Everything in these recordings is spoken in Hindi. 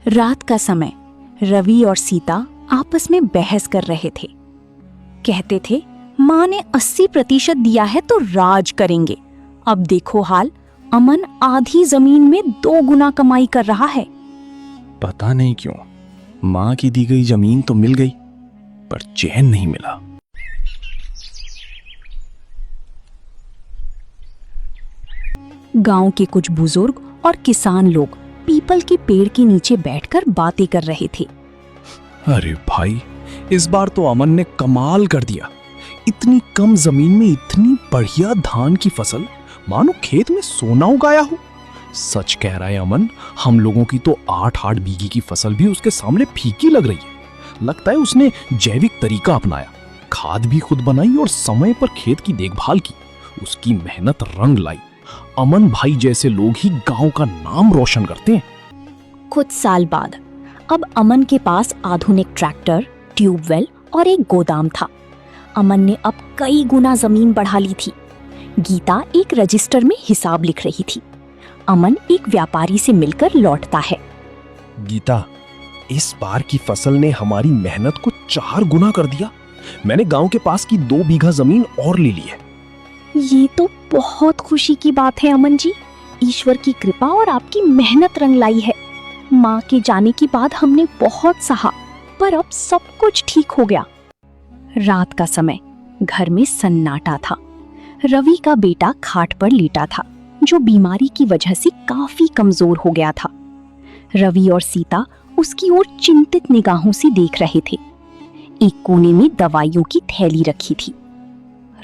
रात का समय रवि और सीता आपस में बहस कर रहे थे। कहते थे माँ ने 80% दिया है तो राज करेंगे। अब देखो हाल, अमन आधी जमीन में 2 गुना कमाई कर रहा है। पता नहीं क्यों माँ की दी गई जमीन तो मिल गई पर चैन नहीं मिला। गांव के कुछ बुजुर्ग और किसान लोग पीपल के पेड़ के नीचे बैठकर बातें कर रहे थे। अरे भाई, इस बार तो अमन ने कमाल कर दिया। इतनी कम जमीन में इतनी बढ़िया धान की फसल, मानो खेत में सोना उगाया हो। सच कह रहा है अमन, हम लोगों की तो 8-8 बीघे की फसल भी उसके सामने फीकी लग रही है। लगता है उसने जैविक तरीका अपनाया, खाद भी खुद बनाई और समय पर खेत की देखभाल की। उसकी मेहनत रंग लाई। अमन भाई जैसे लोग ही गांव का नाम रोशन करते हैं। कुछ साल बाद अब अमन के पास आधुनिक ट्रैक्टर, ट्यूबवेल और एक गोदाम था। अमन ने अब कई गुना जमीन बढ़ा ली थी। गीता एक रजिस्टर में हिसाब लिख रही थी। अमन एक व्यापारी से मिलकर लौटता है। गीता, इस बार की फसल ने हमारी मेहनत को 4 गुना कर दिया। मैंने गांव के पास की 2 बीघा जमीन और ले ली है। ये तो बहुत खुशी की बात है अमन जी। ईश्वर की कृपा और आपकी मेहनत रंग लाई है। माँ के जाने के बाद हमने बहुत सहा, पर अब सब कुछ ठीक हो गया। रात का समय, घर में सन्नाटा था। रवि का बेटा खाट पर लेटा था, जो बीमारी की वजह से काफी कमजोर हो गया था। रवि और सीता उसकी ओर चिंतित निगाहों से देख रहे थे। एक कोने में दवाइयों की थैली रखी थी।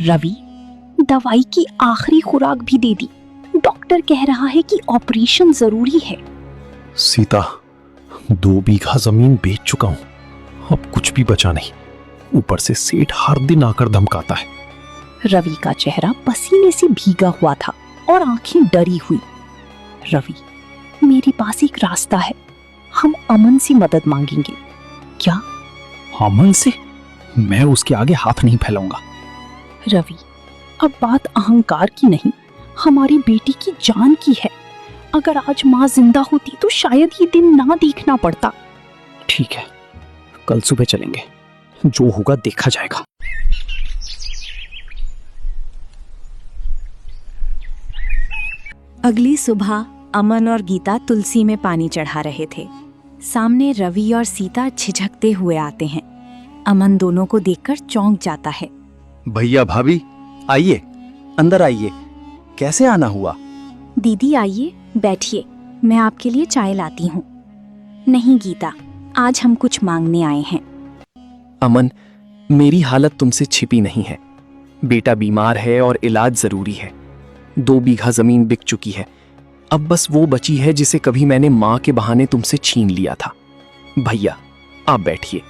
रवि, दवाई की आखिरी खुराक भी दे दी। डॉक्टर कह रहा है कि ऑपरेशन जरूरी है। सीता, 2 बीघा जमीन बेच चुका हूं, अब कुछ भी बचा नहीं। ऊपर से सेठ हर दिन आकर धमकाता है। रवि का चेहरा पसीने से भीगा हुआ था और आंखें डरी हुई। रवि, मेरे पास एक रास्ता है। हम अमन से मदद मांगेंगे। क्या? अमन से? मैं उसके आगे हाथ नहीं फैलाऊंगा। रवि, अब बात अहंकार की नहीं, हमारी बेटी की जान की है। अगर आज माँ जिंदा होती तो शायद ये दिन ना देखना पड़ता। ठीक है, कल सुबह चलेंगे, जो होगा देखा जाएगा। अगली सुबह अमन और गीता तुलसी में पानी चढ़ा रहे थे। सामने रवि और सीता झिझकते हुए आते हैं। अमन दोनों को देखकर चौंक जाता है। भैया भाभी, आइए, अंदर आइए। कैसे आना हुआ? दीदी आइए, बैठिए, मैं आपके लिए चाय लाती हूँ। नहीं गीता, आज हम कुछ मांगने आए हैं। अमन, मेरी हालत तुमसे छिपी नहीं है। बेटा बीमार है और इलाज जरूरी है। 2 बीघा जमीन बिक चुकी है। अब बस वो बची है जिसे कभी मैंने माँ के बहाने तुमसे छीन लिया था। भैया, आप बैठिए।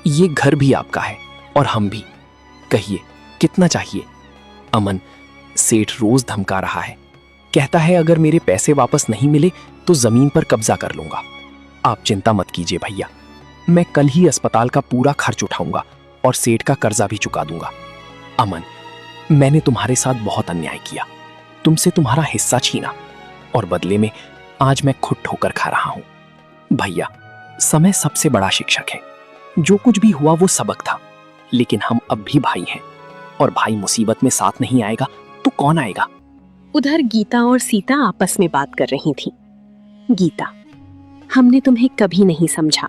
ये घर भी आपका है और हम भी। कहिए, कितना चाहिए? अमन, सेठ रोज धमका रहा है। कहता है अगर मेरे पैसे वापस नहीं मिले तो जमीन पर कब्जा कर लूंगा। आप चिंता मत कीजिए भैया, मैं कल ही अस्पताल का पूरा खर्च उठाऊंगा और सेठ का कर्जा भी चुका दूंगा। अमन, मैंने तुम्हारे साथ बहुत अन्याय किया, तुमसे तुम्हारा हिस्सा छीना और बदले में आज मैं खुद ठोकर खा रहा हूं। भैया, समय सबसे बड़ा शिक्षक है। जो कुछ भी हुआ वो सबक था, लेकिन हम अब भी भाई हैं और भाई मुसीबत में साथ नहीं आएगा तो कौन आएगा? उधर गीता और सीता आपस में बात कर रही थीं। गीता, हमने तुम्हें कभी नहीं समझा,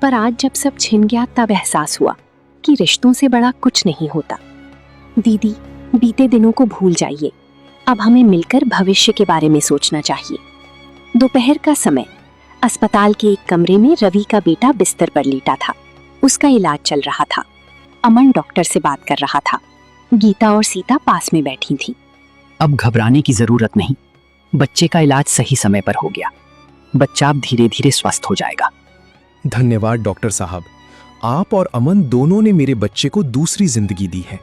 पर आज जब सब छिन गया तब एहसास हुआ कि रिश्तों से बड़ा कुछ नहीं होता। दीदी, बीते दिनों को भूल जाइए। अब हमें मिलकर भविष्य के बारे में सोचना चाहिए। दोपहर का समय, अस्पताल के एक कमरे में रवि का बेटा बिस्तर पर लेटा था। उसका इलाज चल रहा था। अमन डॉक्टर से बात कर रहा था। गीता और सीता पास में बैठी थी। अब घबराने की जरूरत नहीं। बच्चे का इलाज सही समय पर हो गया। बच्चा अब धीरे धीरे स्वस्थ हो जाएगा। धन्यवाद डॉक्टर साहब, आप और अमन दोनों ने मेरे बच्चे को दूसरी जिंदगी दी है।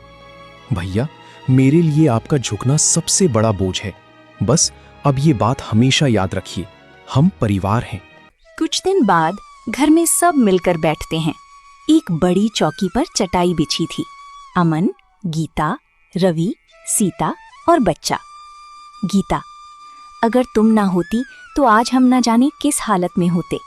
भैया, मेरे लिए आपका झुकना सबसे बड़ा बोझ है। बस अब ये बात हमेशा याद रखिए, हम परिवार हैं। कुछ दिन बाद घर में सब मिलकर बैठते हैं। एक बड़ी चौकी पर चटाई बिछी थी। अमन, गीता, रवि, सीता और बच्चा। गीता, अगर तुम ना होती तो आज हम ना जाने किस हालत में होते।